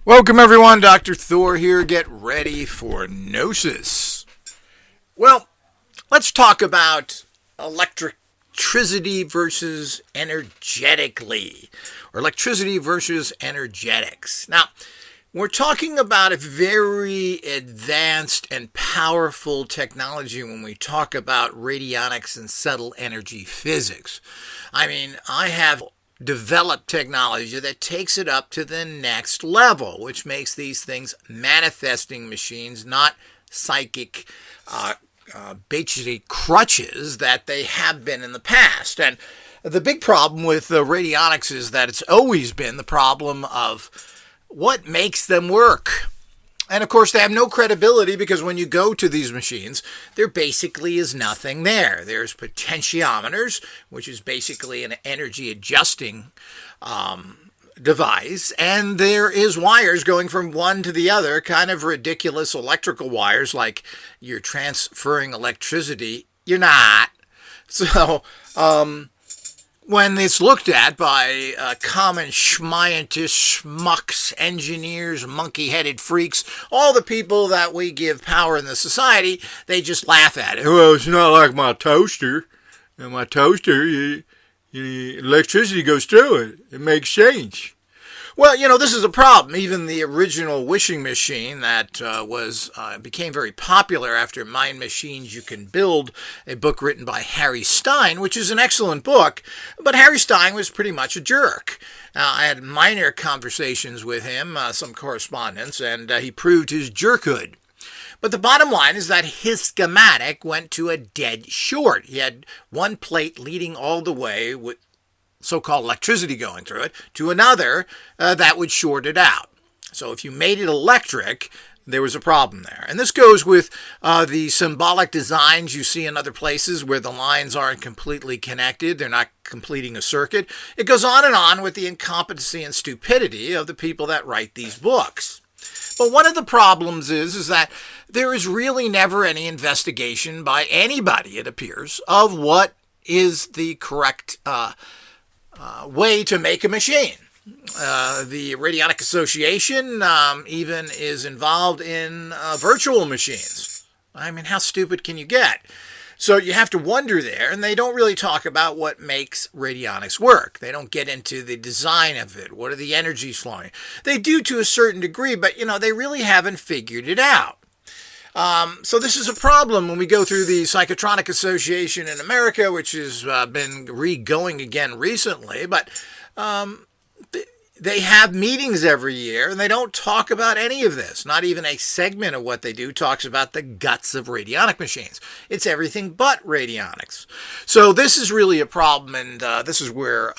Welcome everyone, Dr. Thor here. Get ready for Gnosis. Well, let's talk about electricity versus energetically, or electricity versus energetics. Now, we're talking about a very advanced and powerful technology when we talk about radionics and subtle energy physics. I mean, I have developed technology that takes it up to the next level, which makes these things manifesting machines, not psychic basically crutches that they have been in the past. And the big problem with radionics is that it's always been the problem of what makes them work. And of course, they have no credibility because when you go to these machines, there basically is nothing there. There's potentiometers, which is basically an energy adjusting device, and there is wires going from one to the other, kind of ridiculous electrical wires, like you're transferring electricity. You're not. So, when it's looked at by common schmientists, schmucks, engineers, monkey-headed freaks, all the people that we give power in the society, they just laugh at it. Well, it's not like my toaster. And my toaster, electricity goes through it. It makes change. Well, this is a problem. Even the original wishing machine that became very popular after Mind Machines You Can Build, a book written by Harry Stein, which is an excellent book, but Harry Stein was pretty much a jerk. I had minor conversations with him, some correspondence, and he proved his jerkhood. But the bottom line is that his schematic went to a dead short. He had one plate leading all the way with so-called electricity going through it, to another that would short it out. So if you made it electric, there was a problem there. And this goes with the symbolic designs you see in other places where the lines aren't completely connected, they're not completing a circuit. It goes on and on with the incompetency and stupidity of the people that write these books. But one of the problems is that there is really never any investigation by anybody, it appears, of what is the correct way to make a machine. The Radionic Association even is involved in virtual machines. I mean, how stupid can you get? So you have to wonder there, and they don't really talk about what makes radionics work. They don't get into the design of it. What are the energies flowing? They do to a certain degree, but, they really haven't figured it out. So this is a problem when we go through the Psychotronic Association in America, which has been going again recently, but they have meetings every year, and they don't talk about any of this. Not even a segment of what they do talks about the guts of radionic machines. It's everything but radionics. So this is really a problem, and this is where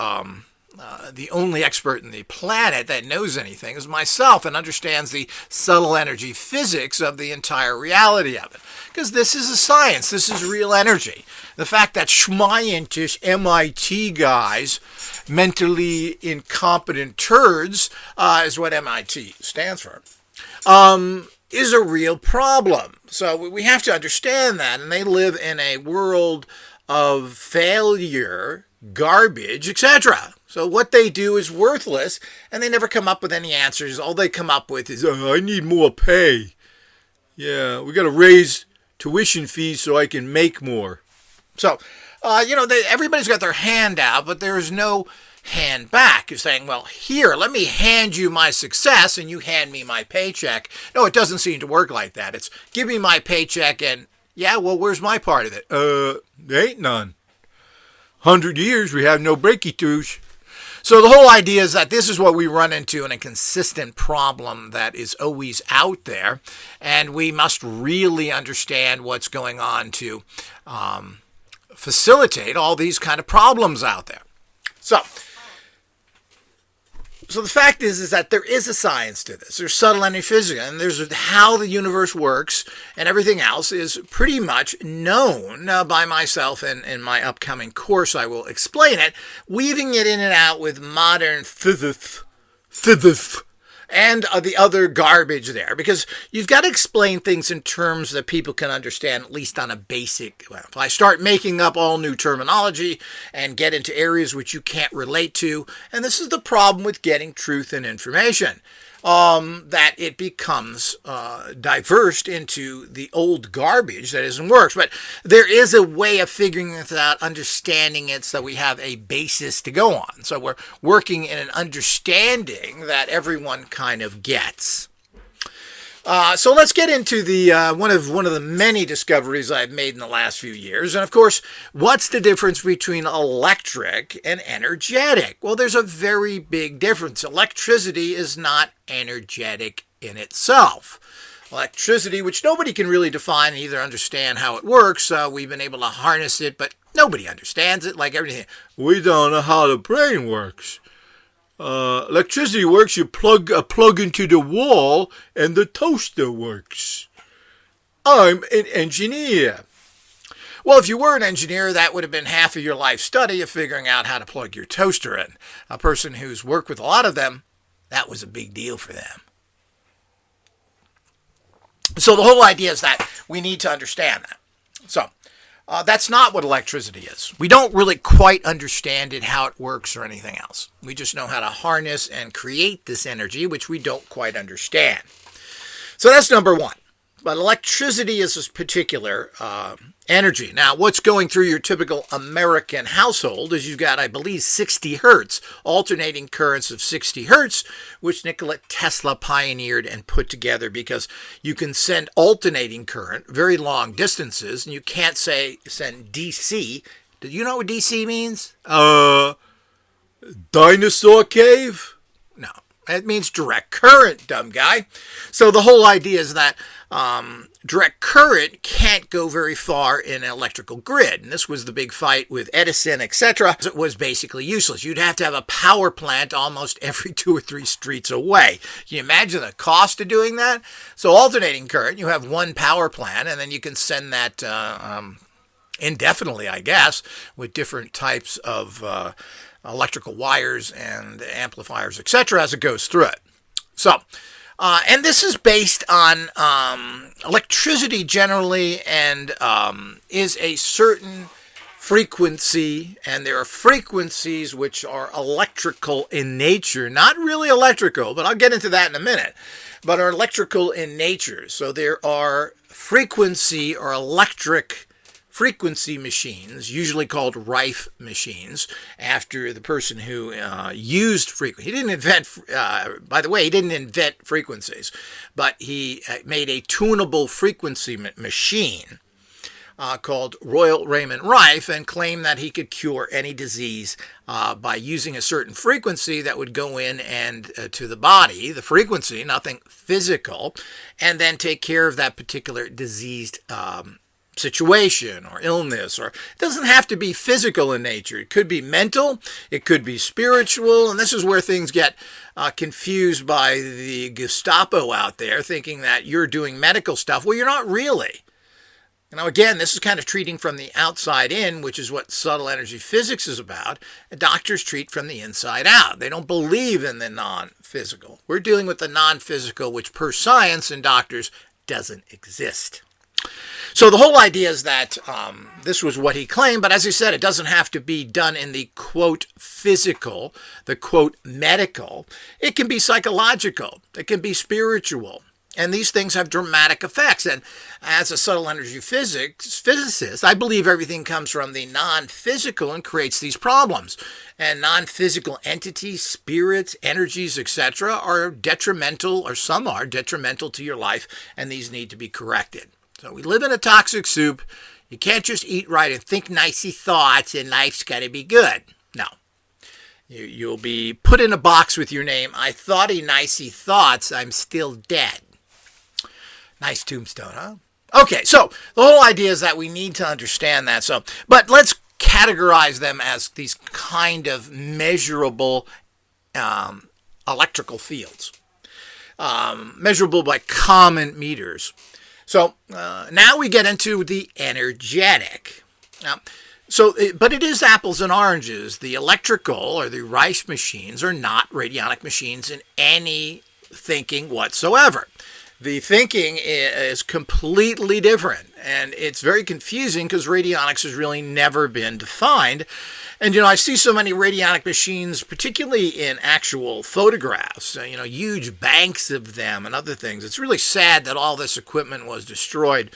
the only expert in the planet that knows anything is myself and understands the subtle energy physics of the entire reality of it. Because this is a science. This is real energy. The fact that schmientish MIT guys, mentally incompetent turds, is what MIT stands for, is a real problem. So we have to understand that. And they live in a world of failure, garbage, etc. So what they do is worthless, and they never come up with any answers. All they come up with is, I need more pay. Yeah, we got to raise tuition fees so I can make more. So, everybody's got their hand out, but there is no hand back. You're saying, well, here, let me hand you my success, and you hand me my paycheck. No, it doesn't seem to work like that. It's, give me my paycheck, and, yeah, well, where's my part of it? There ain't none. 100 years, we have no breakthroughs. So the whole idea is that this is what we run into in a consistent problem that is always out there, and we must really understand what's going on to facilitate all these kind of problems out there. So the fact is that there is a science to this. There's subtle energy physics, and there's how the universe works, and everything else is pretty much known by myself, and in my upcoming course I will explain it, weaving it in and out with modern physics and the other garbage there, because you've got to explain things in terms that people can understand, at least on a basic level. If I start making up all new terminology and get into areas which you can't relate to, and this is the problem with getting truth and information, that it becomes diversed into the old garbage that isn't works. But there is a way of figuring this out, understanding it, so we have a basis to go on. So we're working in an understanding that everyone kind of gets. So let's get into the one of the many discoveries I've made in the last few years. And of course, what's the difference between electric and energetic? Well, there's a very big difference. Electricity is not energetic in itself. Electricity, which nobody can really define and either understand how it works, we've been able to harness it, but nobody understands it. Like everything, we don't know how the brain works. Electricity works, you plug a plug into the wall and the toaster works. I'm an engineer. Well, if you were an engineer, that would have been half of your life study of figuring out how to plug your toaster in. A person who's worked with a lot of them, that was a big deal for them. So the whole idea is that we need to understand that. So that's not what electricity is. We don't really quite understand it, how it works, or anything else. We just know how to harness and create this energy, which we don't quite understand. So that's number one. But electricity is this particular energy. Now, what's going through your typical American household is you've got, I believe, 60 hertz, alternating currents of 60 hertz, which Nikola Tesla pioneered and put together because you can send alternating current very long distances, and you can't send DC. Do you know what DC means? Dinosaur cave? No. It means direct current, dumb guy. So the whole idea is that direct current can't go very far in an electrical grid. And this was the big fight with Edison, etc. It was basically useless. You'd have to have a power plant almost every 2 or 3 streets away. Can you imagine the cost of doing that? So alternating current, you have one power plant, and then you can send that indefinitely, I guess, with different types of electrical wires and amplifiers, etc., as it goes through it. So, and this is based on electricity generally, and is a certain frequency, and there are frequencies which are electrical in nature, not really electrical, but I'll get into that in a minute, but are electrical in nature. So there are frequency or electric frequency machines, usually called Rife machines, after the person who used frequency. He didn't invent, by the way, he didn't invent frequencies, but he made a tunable frequency machine called Royal Raymond Rife, and claimed that he could cure any disease by using a certain frequency that would go in and to the body, the frequency, nothing physical, and then take care of that particular diseased situation or illness. Or it doesn't have to be physical in nature. It could be mental, it could be spiritual, and this is where things get confused by the Gestapo out there, thinking that you're doing medical stuff. Well, you're not really. You know, again, this is kind of treating from the outside in, which is what subtle energy physics is about. And doctors treat from the inside out. They don't believe in the non-physical. We're dealing with the non-physical, which per science and doctors doesn't exist. So the whole idea is that this was what he claimed, but as he said, it doesn't have to be done in the quote physical, the quote medical. It can be psychological. It can be spiritual. And these things have dramatic effects. And as a subtle energy physicist, I believe everything comes from the non-physical and creates these problems. And non-physical entities, spirits, energies, etc. are detrimental, or some are detrimental to your life, and these need to be corrected. So we live in a toxic soup. You can't just eat right and think nicey thoughts and life's got to be good. No. You'll be put in a box with your name. I thoughty nicey thoughts. I'm still dead. Nice tombstone, huh? Okay, so the whole idea is that we need to understand that. So, but let's categorize them as these kind of measurable electrical fields. Measurable by common meters. So now we get into the energetic. Now, but it is apples and oranges. The electrical or the Rife machines are not radionic machines in any thinking whatsoever. The thinking is completely different, and it's very confusing because radionics has really never been defined. And, I see so many radionic machines, particularly in actual photographs, huge banks of them and other things. It's really sad that all this equipment was destroyed.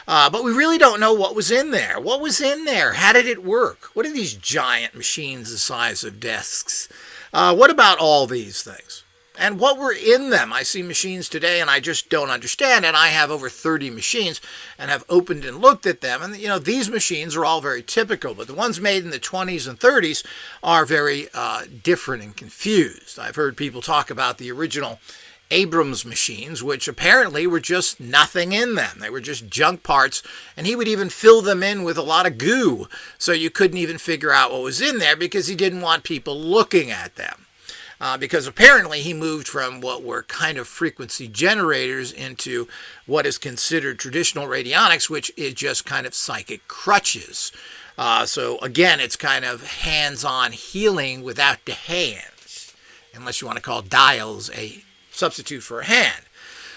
But we really don't know what was in there. What was in there? How did it work? What are these giant machines the size of desks? What about all these things? And what were in them? I see machines today and I just don't understand. And I have over 30 machines and have opened and looked at them. And, these machines are all very typical. But the ones made in the 20s and 30s are very different and confused. I've heard people talk about the original Abrams machines, which apparently were just nothing in them. They were just junk parts, and he would even fill them in with a lot of goo, so you couldn't even figure out what was in there because he didn't want people looking at them. Because apparently he moved from what were kind of frequency generators into what is considered traditional radionics, which is just kind of psychic crutches. So again, it's kind of hands-on healing without the hands, unless you want to call dials a substitute for a hand.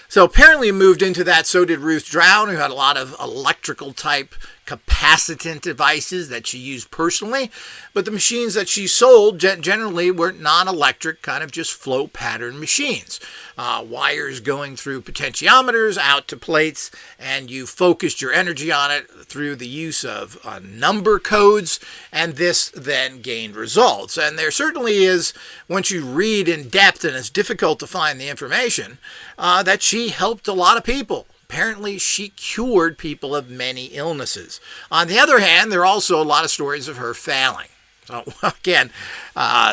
So apparently he moved into that. So did Ruth Drown, who had a lot of electrical type capacitant devices that she used personally. But the machines that she sold generally were non-electric, kind of just flow pattern machines. Wires going through potentiometers out to plates, and you focused your energy on it through the use of number codes, and this then gained results. And there certainly is, once you read in depth, and it's difficult to find the information, that she helped a lot of people. Apparently, she cured people of many illnesses. On the other hand, there are also a lot of stories of her failing. So again,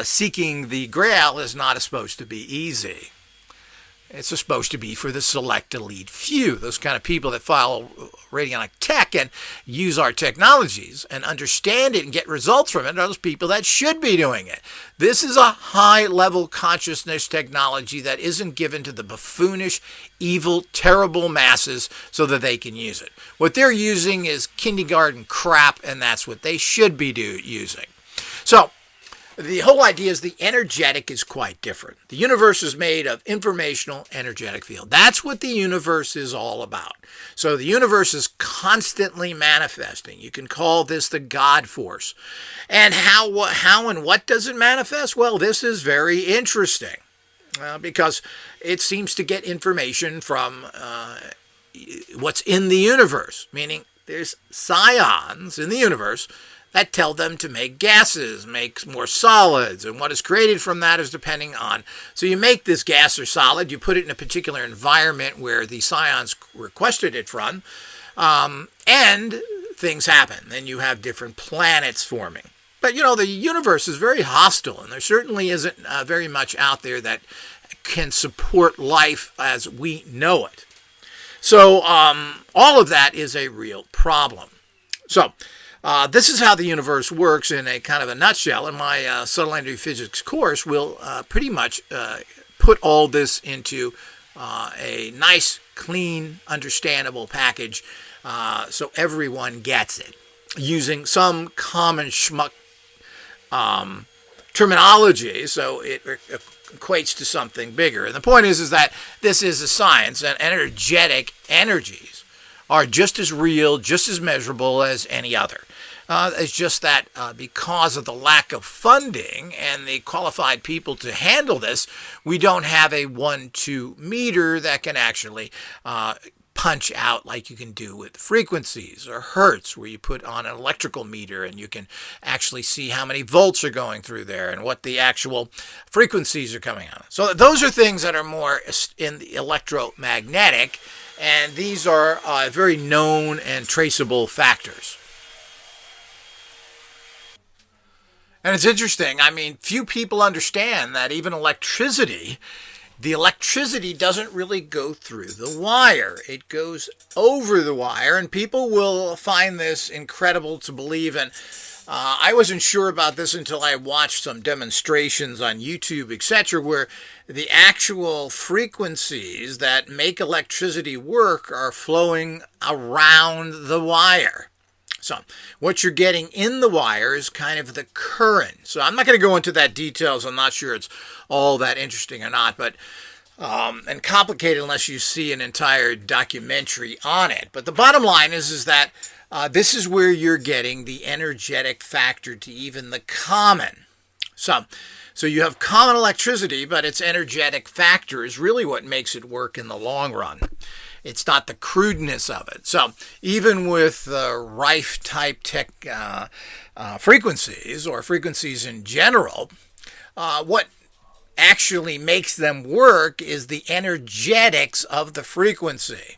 seeking the Grail is not supposed to be easy. It's supposed to be for the select elite few, those kind of people that follow radionic tech and use our technologies and understand it and get results from it are those people that should be doing it. This is a high-level consciousness technology that isn't given to the buffoonish, evil, terrible masses so that they can use it. What they're using is kindergarten crap, and that's what they should be using. So, the whole idea is the energetic is quite different. The universe is made of informational energetic field. That's what the universe is all about. So the universe is constantly manifesting. You can call this the God force. And how and what does it manifest? Well, this is very interesting because it seems to get information from what's in the universe, meaning there's psions in the universe that tell them to make gases, make more solids, and what is created from that is depending on. So you make this gas or solid, you put it in a particular environment where the psions requested it from, and things happen. Then you have different planets forming. But, the universe is very hostile, and there certainly isn't very much out there that can support life as we know it. So all of that is a real problem. So this is how the universe works in a kind of a nutshell, and my subtle energy physics course will pretty much put all this into a nice, clean, understandable package so everyone gets it, using some common schmuck terminology so it equates to something bigger. And the point is that this is a science, and energetic energies are just as real, just as measurable as any other. It's just that because of the lack of funding and the qualified people to handle this, we don't have a 1-2 meter that can actually punch out like you can do with frequencies or hertz, where you put on an electrical meter and you can actually see how many volts are going through there and what the actual frequencies are coming out. So those are things that are more in the electromagnetic, and these are very known and traceable factors. And it's interesting. Few people understand that even the electricity doesn't really go through the wire. It goes over the wire, and people will find this incredible to believe. And I wasn't sure about this until I watched some demonstrations on YouTube, etc., where the actual frequencies that make electricity work are flowing around the wire. So what you're getting in the wire is kind of the current. So I'm not going to go into that details. I'm not sure it's all that interesting or not, but and complicated unless you see an entire documentary on it. But the bottom line is that this is where you're getting the energetic factor to even the common. So you have common electricity, but its energetic factor is really what makes it work in the long run. It's not the crudeness of it. So even with Rife type frequencies or frequencies in general, what actually makes them work is the energetics of the frequency.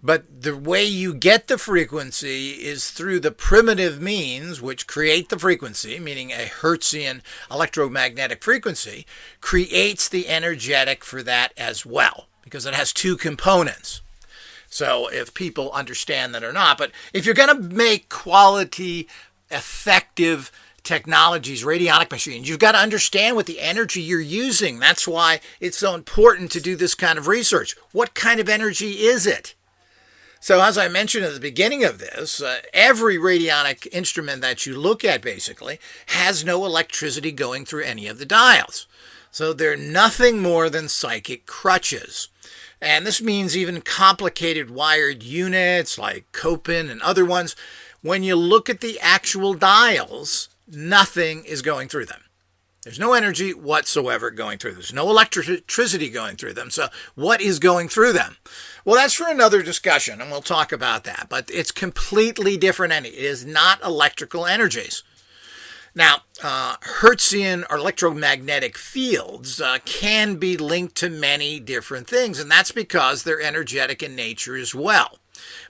But the way you get the frequency is through the primitive means which create the frequency, meaning a Hertzian electromagnetic frequency, creates the energetic for that as well, because it has two components. So if people understand that or not, but if you're going to make quality, effective technologies, radionic machines, you've got to understand what the energy you're using. That's why it's so important to do this kind of research. What kind of energy is it? So as I mentioned at the beginning of this, every radionic instrument that you look at basically has no electricity going through any of the dials. So they're nothing more than psychic crutches. And this means even complicated wired units like Copin and other ones, when you look at the actual dials, nothing is going through them. There's no energy whatsoever going through. There's no electricity going through them. So what is going through them? Well, that's for another discussion, and we'll talk about that. But it's completely different energy. It is not electrical energies. Now, Hertzian or electromagnetic fields can be linked to many different things, and that's because they're energetic in nature as well.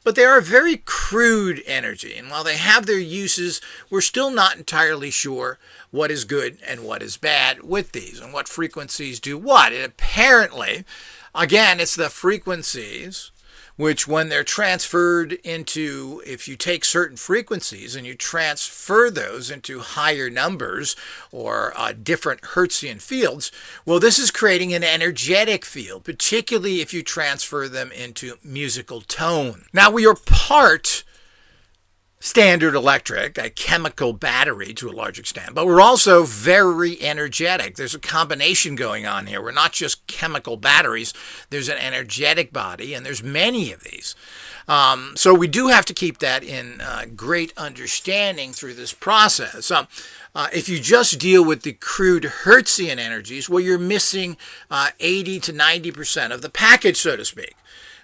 But they are very crude energy, and while they have their uses, we're still not entirely sure what is good and what is bad with these and what frequencies do what. And apparently, again, it's the frequencies which when they're transferred into, if you take certain frequencies and you transfer those into higher numbers or different Hertzian fields, well, this is creating an energetic field, particularly if you transfer them into musical tone. Now, we are part standard electric, a chemical battery to a large extent, but we're also very energetic. There's a combination going on here. We're not just chemical batteries. There's an energetic body, and there's many of these. So we do have to keep that in great understanding through this process. If you just deal with the crude Hertzian energies, well, you're missing 80 to 90% of the package, so to speak.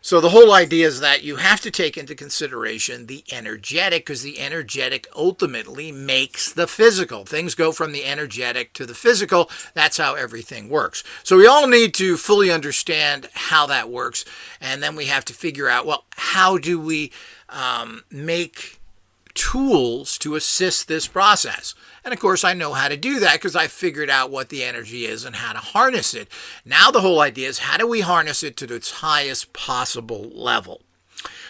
So the whole idea is that you have to take into consideration the energetic, because the energetic ultimately makes the physical. Things go from the energetic to the physical. That's how everything works. So we all need to fully understand how that works. And then we have to figure out, well, how do we make tools to assist this process? And of course, I know how to do that because I figured out what the energy is and how to harness it. Now the whole idea is, how do we harness it to its highest possible level?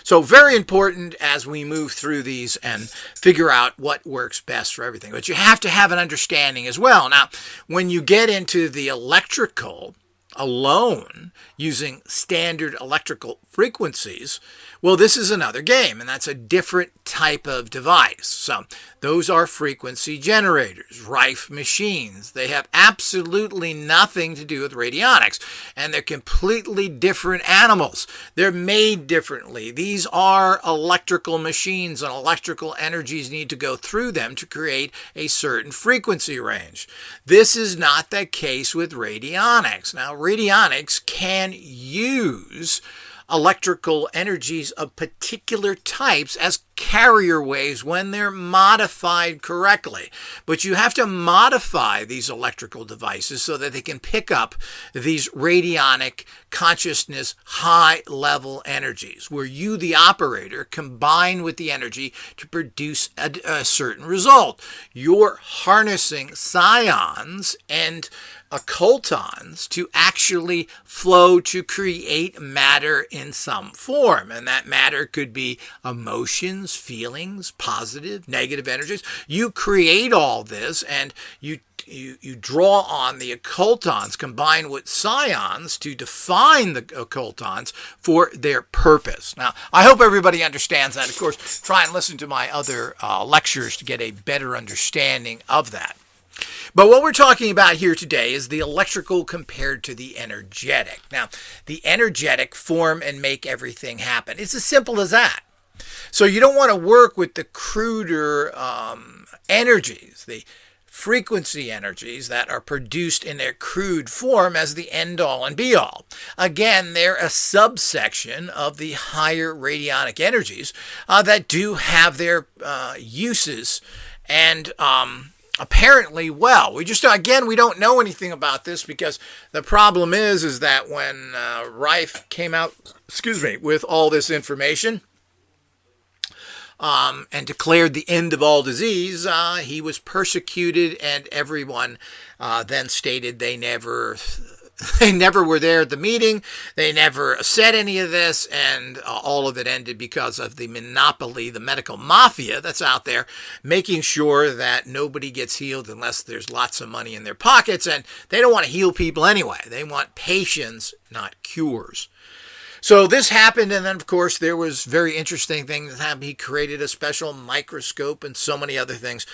So very important as we move through these and figure out what works best for everything. But you have to have an understanding as well. Now, when you get into the electrical alone using standard electrical frequencies, well, this is another game, and that's a different type of device. So those are frequency generators, Rife machines. They have absolutely nothing to do with radionics, and they're completely different animals. They're made differently. These are electrical machines, and electrical energies need to go through them to create a certain frequency range. This is not the case with radionics. Now, radionics can use electrical energies of particular types as carrier waves when they're modified correctly. But you have to modify these electrical devices so that they can pick up these radionic consciousness high-level energies, where you, the operator, combine with the energy to produce a certain result. You're harnessing psions and occultons to actually flow to create matter in some form. And that matter could be emotions, feelings, positive, negative energies. You create all this, and you draw on the occultons combined with psions to define the occultons for their purpose. Now, I hope everybody understands that. Of course, try and listen to my other lectures to get a better understanding of that. But what we're talking about here today is the electrical compared to the energetic. Now, the energetic form and make everything happen. It's as simple as that. So you don't want to work with the cruder energies, the frequency energies that are produced in their crude form as the end all and be all. Again, they're a subsection of the higher radionic energies that do have their uses and apparently well. We just, again, we don't know anything about this because the problem is that when Rife came out, with all this information, and declared the end of all disease, he was persecuted, and everyone then stated they never were there at the meeting. They never said any of this, and all of it ended because of the monopoly, the medical mafia that's out there, making sure that nobody gets healed unless there's lots of money in their pockets, and they don't want to heal people anyway. They want patients, not cures. So this happened, and then, of course, there was very interesting things that happened. He created a special microscope and so many other things.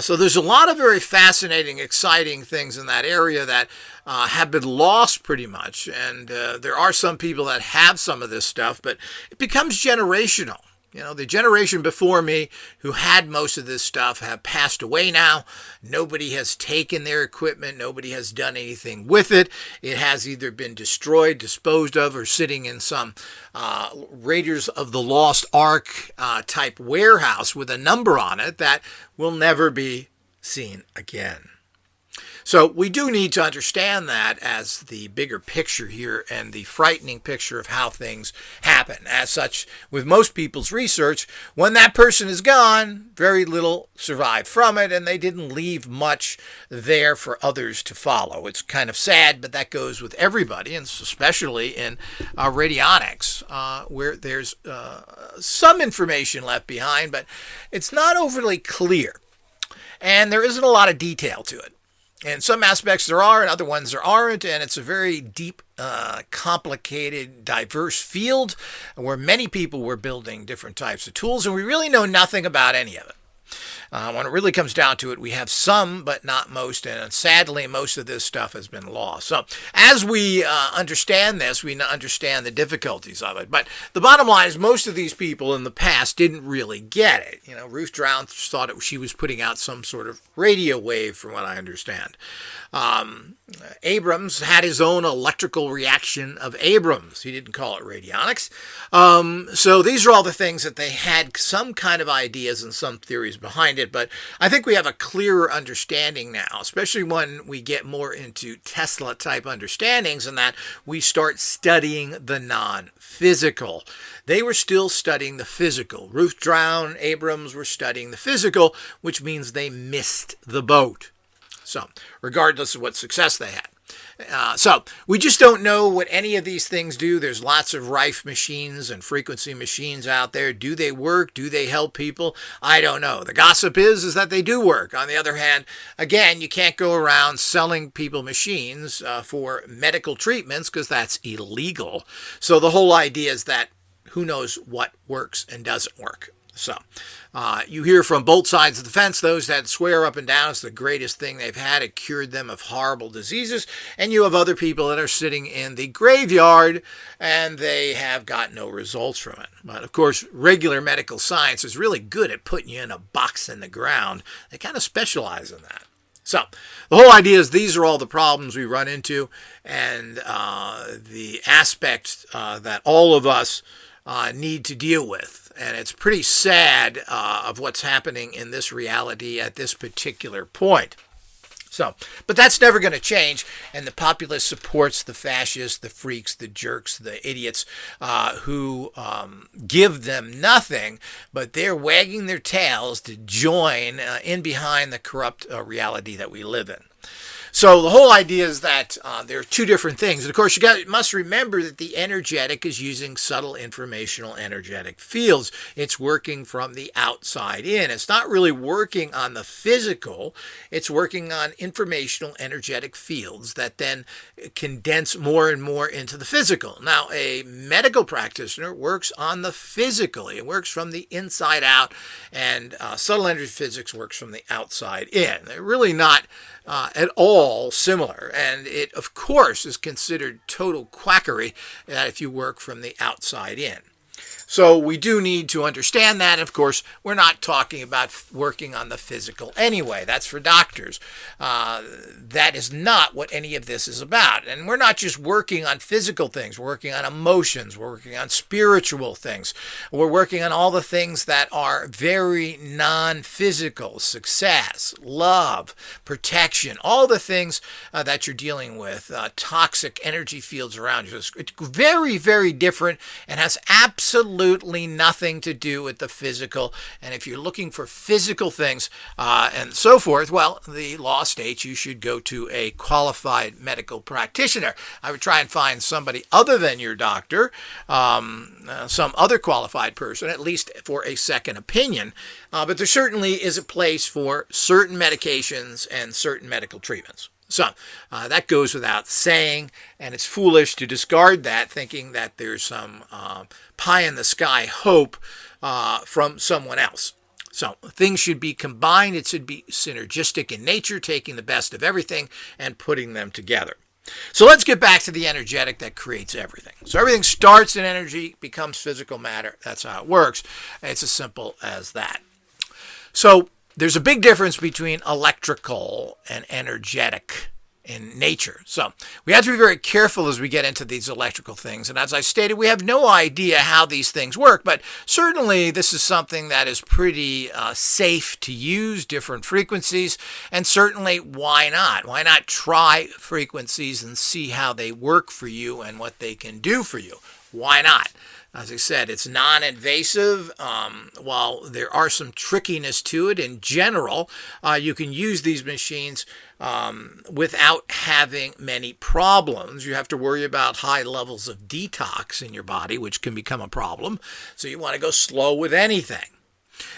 So there's a lot of very fascinating, exciting things in that area that have been lost pretty much. And there are some people that have some of this stuff, but it becomes generational. You know, the generation before me who had most of this stuff have passed away now. Nobody has taken their equipment. Nobody has done anything with it. It has either been destroyed, disposed of, or sitting in some Raiders of the Lost Ark type warehouse with a number on it that will never be seen again. So we do need to understand that as the bigger picture here and the frightening picture of how things happen. As such, with most people's research, when that person is gone, very little survived from it, and they didn't leave much there for others to follow. It's kind of sad, but that goes with everybody, and especially in radionics, where there's some information left behind, but it's not overly clear, and there isn't a lot of detail to it. In some aspects there are, and other ones there aren't, and it's a very deep, complicated, diverse field where many people were building different types of tools, and we really know nothing about any of it. When it really comes down to it, we have some, but not most, and sadly, most of this stuff has been lost. So as we understand this, we understand the difficulties of it. But the bottom line is most of these people in the past didn't really get it. You know, Ruth Drown thought she was putting out some sort of radio wave, from what I understand. Abrams had his own electrical reaction of Abrams. He didn't call it radionics. So these are all the things that they had some kind of ideas and some theories behind it. But I think we have a clearer understanding now, especially when we get more into Tesla type understandings and that we start studying the non-physical. They were still studying the physical. Ruth Drown, Abrams were studying the physical, which means they missed the boat. So, regardless of what success they had. So, we just don't know what any of these things do. There's lots of Rife machines and frequency machines out there. Do they work? Do they help people? I don't know. The gossip is that they do work. On the other hand, again, you can't go around selling people machines for medical treatments because that's illegal. So, the whole idea is that who knows what works and doesn't work. So, you hear from both sides of the fence, those that swear up and down it's the greatest thing they've had. It cured them of horrible diseases. And you have other people that are sitting in the graveyard and they have got no results from it. But of course, regular medical science is really good at putting you in a box in the ground. They kind of specialize in that. So, the whole idea is these are all the problems we run into and the aspects that all of us need to deal with. And it's pretty sad of what's happening in this reality at this particular point. So, but that's never going to change. And the populace supports the fascists, the freaks, the jerks, the idiots who give them nothing, but they're wagging their tails to join in behind the corrupt reality that we live in. So the whole idea is that there are two different things. And of course, must remember that the energetic is using subtle informational energetic fields. It's working from the outside in. It's not really working on the physical. It's working on informational energetic fields that then condense more and more into the physical. Now, a medical practitioner works on the physical. It works from the inside out, and subtle energy physics works from the outside in. They're really not at all similar, and it of course is considered total quackery if you work from the outside in. So we do need to understand that. Of course, we're not talking about working on the physical anyway. That's for doctors. That is not what any of this is about. And we're not just working on physical things. We're working on emotions. We're working on spiritual things. We're working on all the things that are very non-physical: success, love, protection, all the things that you're dealing with, toxic energy fields around you. It's very, very different and has absolutely nothing to do with the physical. And if you're looking for physical things and so forth, well, the law states you should go to a qualified medical practitioner. I would try and find somebody other than your doctor, some other qualified person, at least for a second opinion. But there certainly is a place for certain medications and certain medical treatments. So that goes without saying, and it's foolish to discard that, thinking that there's some pie-in-the-sky hope from someone else. So things should be combined. It should be synergistic in nature, taking the best of everything and putting them together. So let's get back to the energetic that creates everything. So everything starts in energy, becomes physical matter. That's how it works. It's as simple as that. So there's a big difference between electrical and energetic in nature. So we have to be very careful as we get into these electrical things. And as I stated, we have no idea how these things work, but certainly this is something that is pretty safe to use, different frequencies, and certainly why not? Why not try frequencies and see how they work for you and what they can do for you? Why not? As I said, it's non-invasive. While there are some trickiness to it, in general, you can use these machines without having many problems. You have to worry about high levels of detox in your body, which can become a problem. So you want to go slow with anything.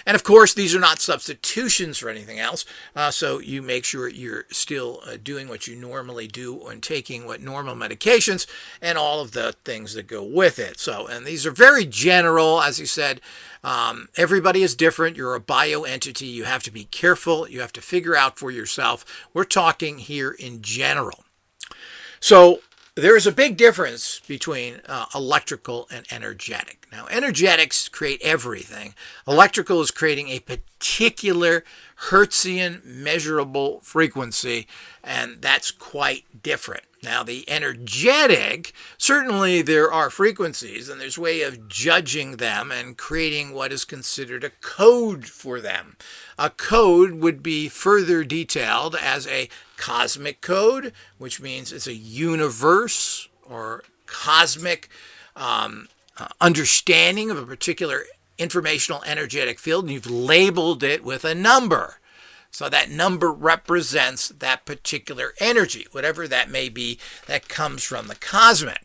And of course, these are not substitutions for anything else, so you make sure you're still doing what you normally do and taking what normal medications and all of the things that go with it. So, and these are very general, as you said. Everybody is different. You're a bioentity. You have to be careful. You have to figure out for yourself. We're talking here in general. So there is a big difference between electrical and energetic. Now, energetics create everything. Electrical is creating a particular Hertzian measurable frequency, and that's quite different. Now, the energetic, certainly there are frequencies, and there's a way of judging them and creating what is considered a code for them. A code would be further detailed as a cosmic code, which means it's a universe or cosmic understanding of a particular informational energetic field, and you've labeled it with a number. So that number represents that particular energy, whatever that may be, that comes from the cosmic.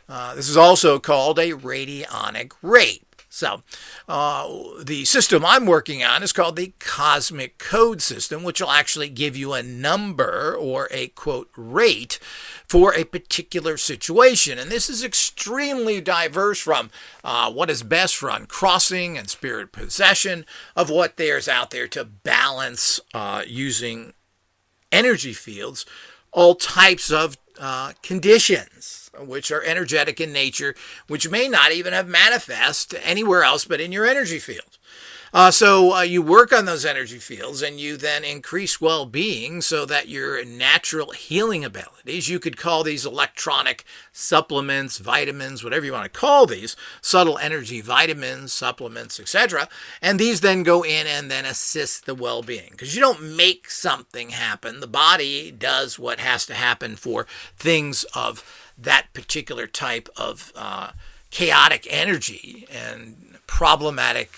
This is also called a radionic rate. So the system I'm working on is called the cosmic code system, which will actually give you a number or a, quote, rate for a particular situation. And this is extremely diverse from what is best for uncrossing and spirit possession of what there's out there to balance using energy fields, all types of conditions which are energetic in nature, which may not even have manifest anywhere else but in your energy field. So you work on those energy fields and you then increase well-being so that your natural healing abilities, you could call these electronic supplements, vitamins, whatever you want to call these, subtle energy vitamins, supplements, etc. And these then go in and then assist the well-being. Because you don't make something happen. The body does what has to happen for things of that particular type of chaotic energy and problematic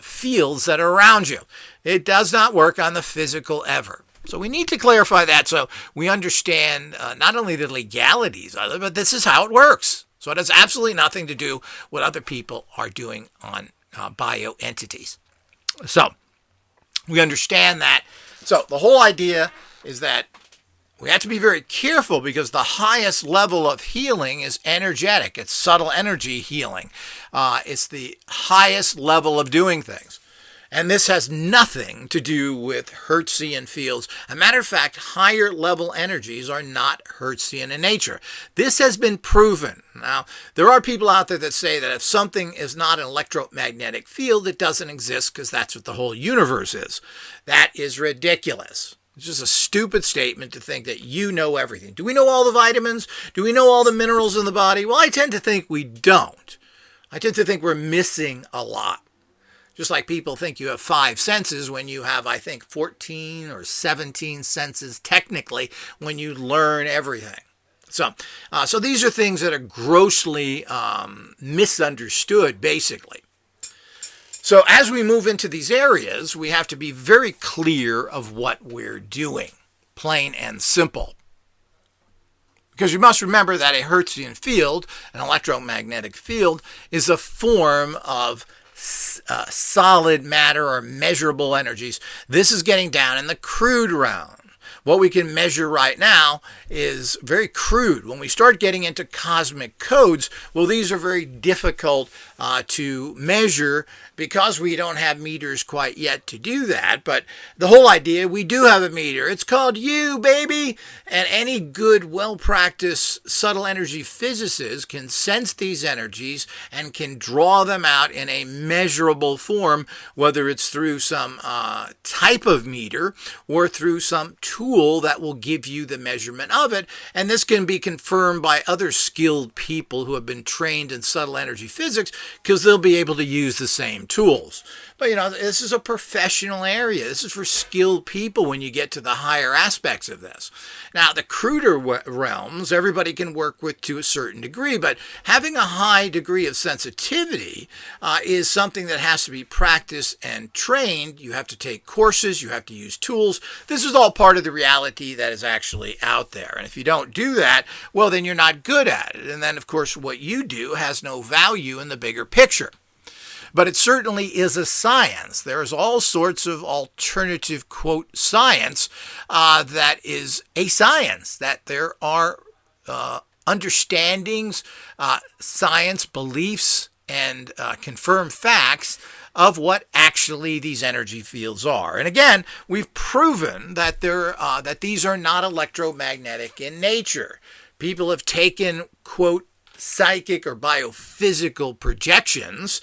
fields that are around you. It does not work on the physical ever. So we need to clarify that so we understand not only the legalities of it, but this is how it works. So it has absolutely nothing to do with what other people are doing on bioentities. So we understand that. So the whole idea is that we have to be very careful because the highest level of healing is energetic. It's subtle energy healing. It's the highest level of doing things. And this has nothing to do with Hertzian fields. As a matter of fact, higher level energies are not Hertzian in nature. This has been proven. Now, there are people out there that say that if something is not an electromagnetic field, it doesn't exist because that's what the whole universe is. That is ridiculous. It's just a stupid statement to think that you know everything. Do we know all the vitamins? Do we know all the minerals in the body? Well, I tend to think we don't. I tend to think we're missing a lot. Just like people think you have 5 senses when you have, I think, 14 or 17 senses technically when you learn everything. So these are things that are grossly misunderstood, basically. So as we move into these areas, we have to be very clear of what we're doing, plain and simple. Because you must remember that a Hertzian field, an electromagnetic field, is a form of solid matter or measurable energies. This is getting down in the crude realm. What we can measure right now is very crude. When we start getting into cosmic codes, well, these are very difficult to measure because we don't have meters quite yet to do that. But the whole idea, we do have a meter. It's called U, baby. And any good, well-practiced subtle energy physicist can sense these energies and can draw them out in a measurable form, whether it's through some type of meter or through some tool that will give you the measurement of it. And this can be confirmed by other skilled people who have been trained in subtle energy physics because they'll be able to use the same tools. But, this is a professional area. This is for skilled people when you get to the higher aspects of this. Now, the cruder realms, everybody can work with to a certain degree, but having a high degree of sensitivity is something that has to be practiced and trained. You have to take courses. You have to use tools. This is all part of the reality that is actually out there. And if you don't do that, well, then you're not good at it. And then, of course, what you do has no value in the bigger picture. But it certainly is a science. There's all sorts of alternative, quote, science that is a science, that there are understandings, science, beliefs, and confirmed facts of what actually these energy fields are. And again, we've proven that that these are not electromagnetic in nature. People have taken, quote, psychic or biophysical projections,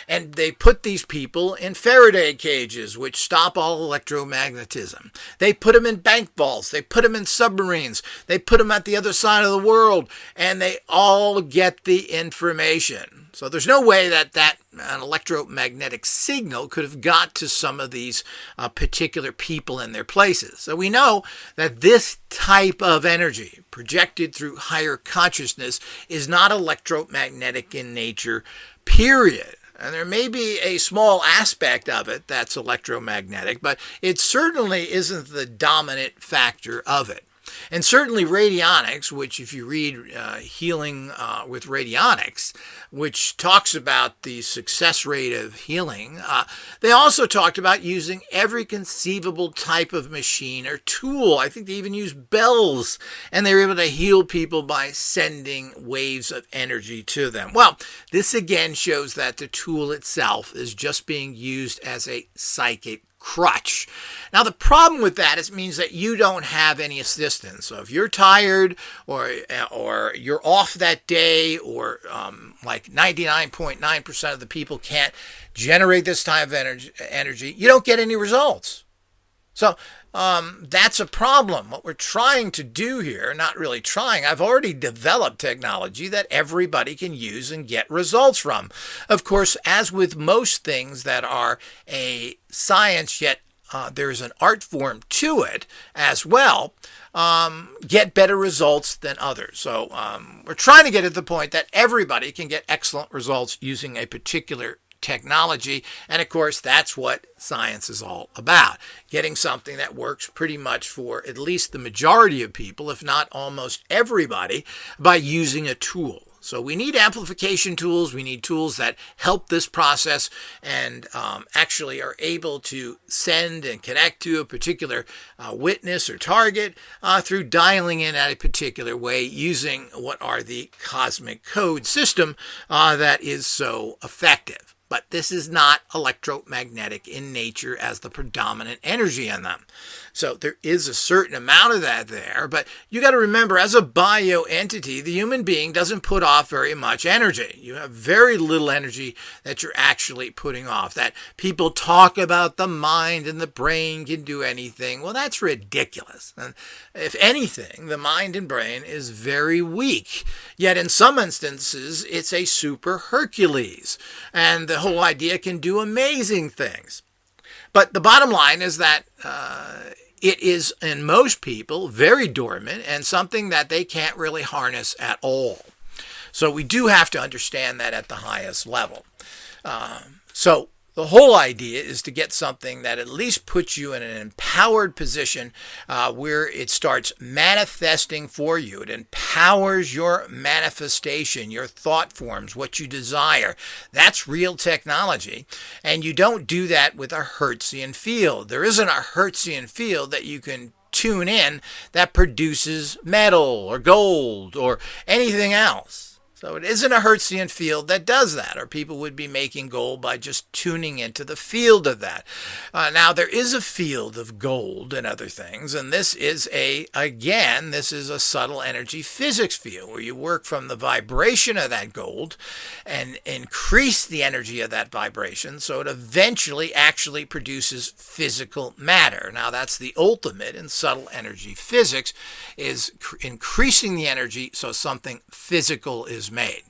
and they put these people in Faraday cages, which stop all electromagnetism. They put them in bank vaults. They put them in submarines. They put them at the other side of the world, and they all get the information. So there's no way that an electromagnetic signal could have got to some of these particular people in their places. So we know that this type of energy projected through higher consciousness is not electromagnetic in nature, period. And there may be a small aspect of it that's electromagnetic, but it certainly isn't the dominant factor of it. And certainly Radionics, which if you read Healing with Radionics, which talks about the success rate of healing, they also talked about using every conceivable type of machine or tool. I think they even used bells, and they were able to heal people by sending waves of energy to them. Well, this again shows that the tool itself is just being used as a psychic crutch. Now, the problem with that is it means that you don't have any assistance. So if you're tired or you're off that day, or like 99.9% of the people can't generate this type of energy, you don't get any results. So that's a problem. What we're trying to do here, not really trying, I've already developed technology that everybody can use and get results from. Of course, as with most things that are a science, yet there's an art form to it as well, get better results than others. So we're trying to get at the point that everybody can get excellent results using a particular technology. And of course, that's what science is all about. Getting something that works pretty much for at least the majority of people, if not almost everybody, by using a tool. So we need amplification tools. We need tools that help this process and actually are able to send and connect to a particular witness or target through dialing in at a particular way using what are the cosmic code system that is so effective. But this is not electromagnetic in nature as the predominant energy in them. So there is a certain amount of that there, but you got to remember, as a bio entity, the human being doesn't put off very much energy. You have very little energy that you're actually putting off. That people talk about the mind and the brain can do anything. Well, that's ridiculous. And if anything, the mind and brain is very weak. Yet in some instances, it's a super Hercules. And the whole idea can do amazing things. But the bottom line is that it is, in most people, very dormant and something that they can't really harness at all. So we do have to understand that at the highest level. So the whole idea is to get something that at least puts you in an empowered position where it starts manifesting for you. It empowers your manifestation, your thought forms, what you desire. That's real technology. And you don't do that with a Hertzian field. There isn't a Hertzian field that you can tune in that produces metal or gold or anything else. So it isn't a Hertzian field that does that, or people would be making gold by just tuning into the field of that. Now, there is a field of gold and other things, and this is a subtle energy physics field where you work from the vibration of that gold and increase the energy of that vibration so it eventually actually produces physical matter. Now, that's the ultimate in subtle energy physics, is increasing the energy so something physical is made.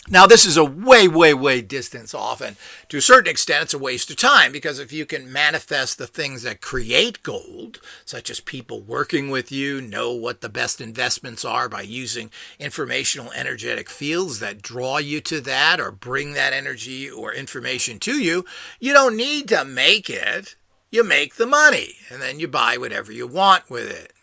Now, this is a way distance off, and to a certain extent, it's a waste of time, because if you can manifest the things that create gold, such as people working with you, know what the best investments are by using informational energetic fields that draw you to that or bring that energy or information to you, you don't need to make it. You make the money, and then you buy whatever you want with it.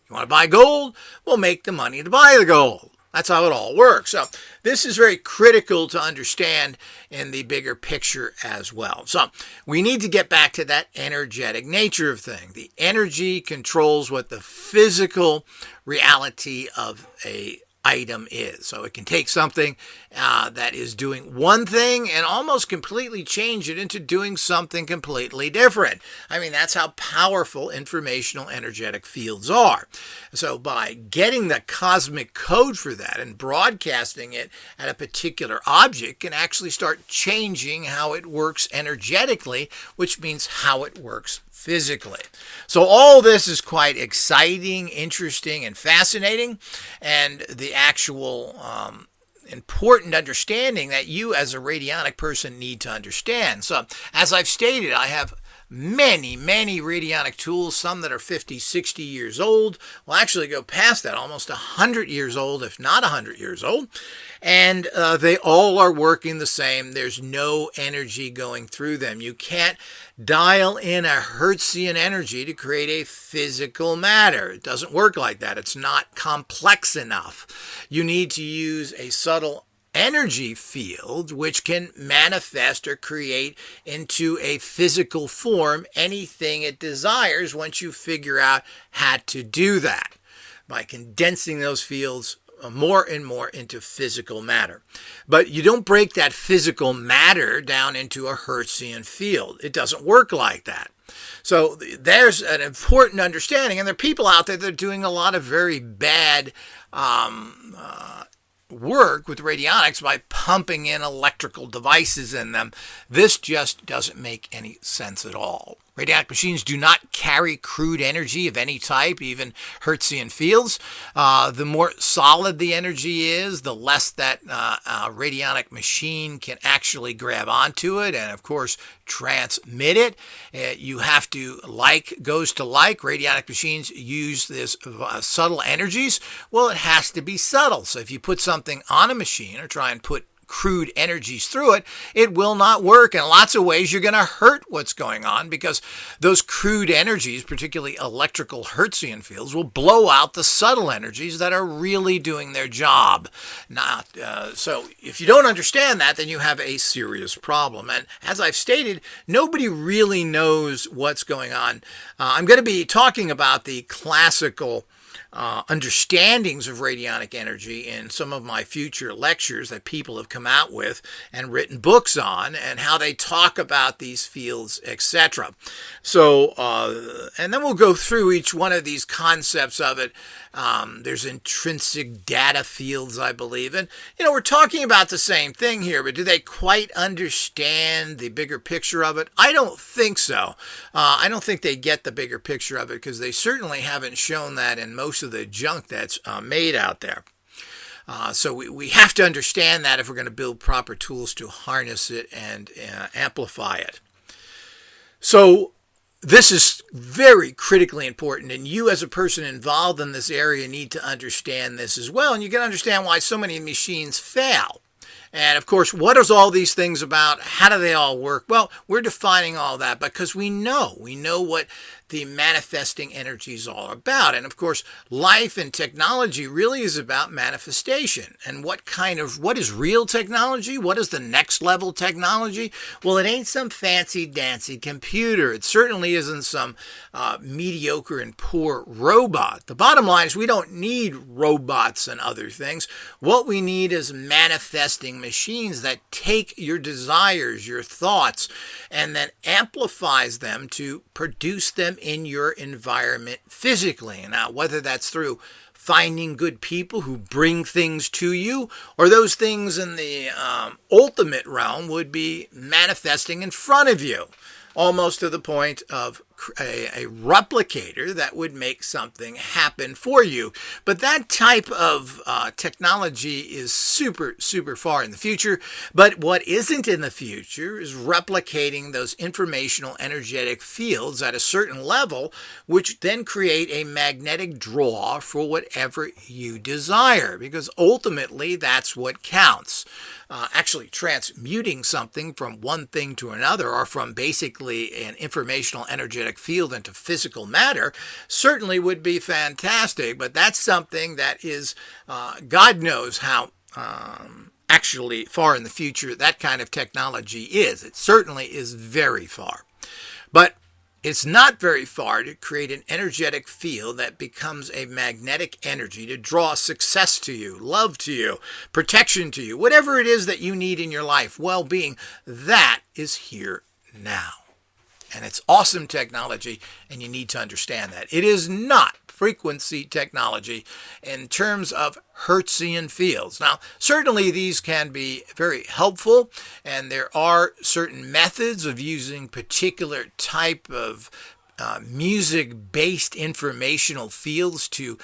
You want to buy gold? Well, make the money to buy the gold. That's how it all works. So this is very critical to understand in the bigger picture as well. So we need to get back to that energetic nature of things. The energy controls what the physical reality of a item is. So it can take something that is doing one thing and almost completely change it into doing something completely different. I mean, that's how powerful informational energetic fields are. So by getting the cosmic code for that and broadcasting it at a particular object can actually start changing how it works energetically, which means how it works physically. So all this is quite exciting, interesting, and fascinating, and the actual important understanding that you as a radionic person need to understand. So as I've stated, I have many radionic tools, some that are 50, 60 years old. Well, actually go past that, almost 100 years old, if not 100 years old. And they all are working the same. There's no energy going through them. You can't dial in a Hertzian energy to create a physical matter. It doesn't work like that. It's not complex enough. You need to use a subtle energy field which can manifest or create into a physical form anything it desires once you figure out how to do that by condensing those fields more and more into physical matter. But you don't break that physical matter down into a Hertzian field. It doesn't work like that. So there's an important understanding, and there are people out there that are doing a lot of very bad work with radionics by pumping in electrical devices in them. This just doesn't make any sense at all. Radionic machines do not carry crude energy of any type, even Hertzian fields. The more solid the energy is, the less that radionic machine can actually grab onto it and, of course, transmit it. You have to like goes to like. Radionic machines use this subtle energies. Well, it has to be subtle. So if you put something on a machine or try and put crude energies through it, it will not work. In lots of ways, you're going to hurt what's going on because those crude energies, particularly electrical Hertzian fields, will blow out the subtle energies that are really doing their job. So if you don't understand that, then you have a serious problem. And as I've stated, nobody really knows what's going on. I'm going to be talking about the classical understandings of radionic energy in some of my future lectures that people have come out with and written books on, and how they talk about these fields, etc. So, and then we'll go through each one of these concepts of it. There's intrinsic data fields, I believe. And, we're talking about the same thing here, but do they quite understand the bigger picture of it? I don't think so. I don't think they get the bigger picture of it because they certainly haven't shown that in most of the junk that's made out there. So we have to understand that if we're going to build proper tools to harness it and amplify it. So this is very critically important, and you as a person involved in this area need to understand this as well, and you can understand why so many machines fail. And of course, what is all these things about? How do they all work? Well, we're defining all that because we know what the manifesting energy is all about. And of course, life and technology really is about manifestation. And what is real technology? What is the next level technology? Well, it ain't some fancy dancy computer. It certainly isn't some mediocre and poor robot. The bottom line is we don't need robots and other things. What we need is manifesting machines that take your desires, your thoughts, and then amplifies them to produce them in your environment physically. Now, whether that's through finding good people who bring things to you, or those things in the ultimate realm would be manifesting in front of you, almost to the point of a replicator that would make something happen for you. But that type of technology is super, super far in the future. But what isn't in the future is replicating those informational energetic fields at a certain level, which then create a magnetic draw for whatever you desire, because ultimately that's what counts. Actually transmuting something from one thing to another, or from basically an informational energetic field into physical matter, certainly would be fantastic, but that's something that is, God knows how actually far in the future that kind of technology is. It certainly is very far. But it's not very far to create an energetic field that becomes a magnetic energy to draw success to you, love to you, protection to you, whatever it is that you need in your life, well-being. That is here now. And it's awesome technology, and you need to understand that. It is not frequency technology in terms of Hertzian fields. Now, certainly these can be very helpful, and there are certain methods of using particular type of music-based informational fields to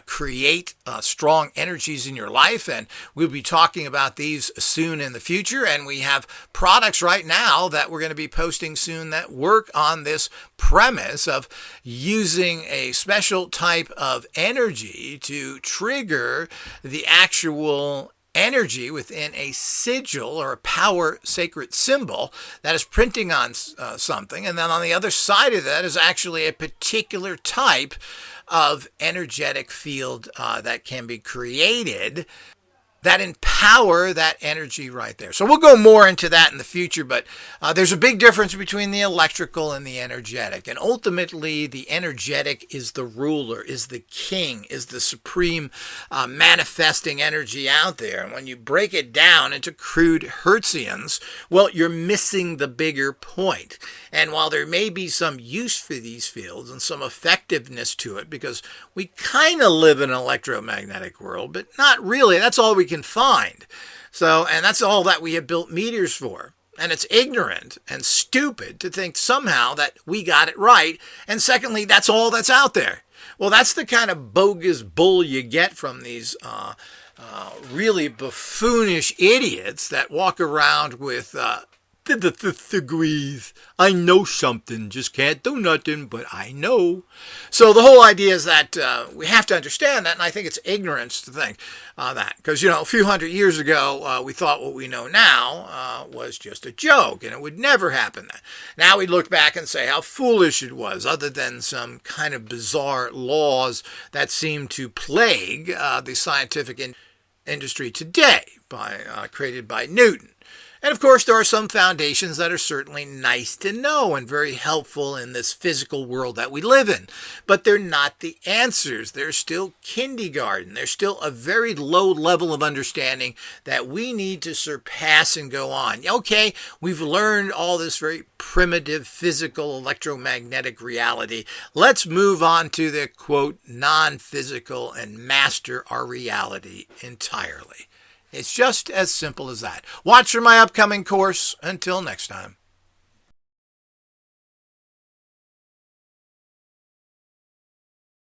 create strong energies in your life, and we'll be talking about these soon in the future. And we have products right now that we're going to be posting soon that work on this premise of using a special type of energy to trigger the actual energy within a sigil or a power sacred symbol that is printing on something, and then on the other side of that is actually a particular type of energetic field that can be created that empower that energy right there. So we'll go more into that in the future, but there's a big difference between the electrical and the energetic. And ultimately, the energetic is the ruler, is the king, is the supreme manifesting energy out there. And when you break it down into crude Hertzians, well, you're missing the bigger point. And while there may be some use for these fields and some effectiveness to it, because we kind of live in an electromagnetic world, but not really. That's all we can find. So, and that's all that we have built meters for. And it's ignorant and stupid to think somehow that we got it right. And secondly, that's all that's out there. Well, that's the kind of bogus bull you get from these really buffoonish idiots that walk around with the fifth degrees. I know something, just can't do nothing, but I know. So the whole idea is that we have to understand that, and I think it's ignorance to think that. Because, a few hundred years ago, we thought what we know now was just a joke, and it would never happen. Now we look back and say how foolish it was, other than some kind of bizarre laws that seem to plague the scientific industry today, created by Newton. And of course, there are some foundations that are certainly nice to know and very helpful in this physical world that we live in. But they're not the answers. They're still kindergarten. They're still a very low level of understanding that we need to surpass and go on. Okay, we've learned all this very primitive physical electromagnetic reality. Let's move on to the, quote, non-physical and master our reality entirely. It's just as simple as that. Watch for my upcoming course. Until next time.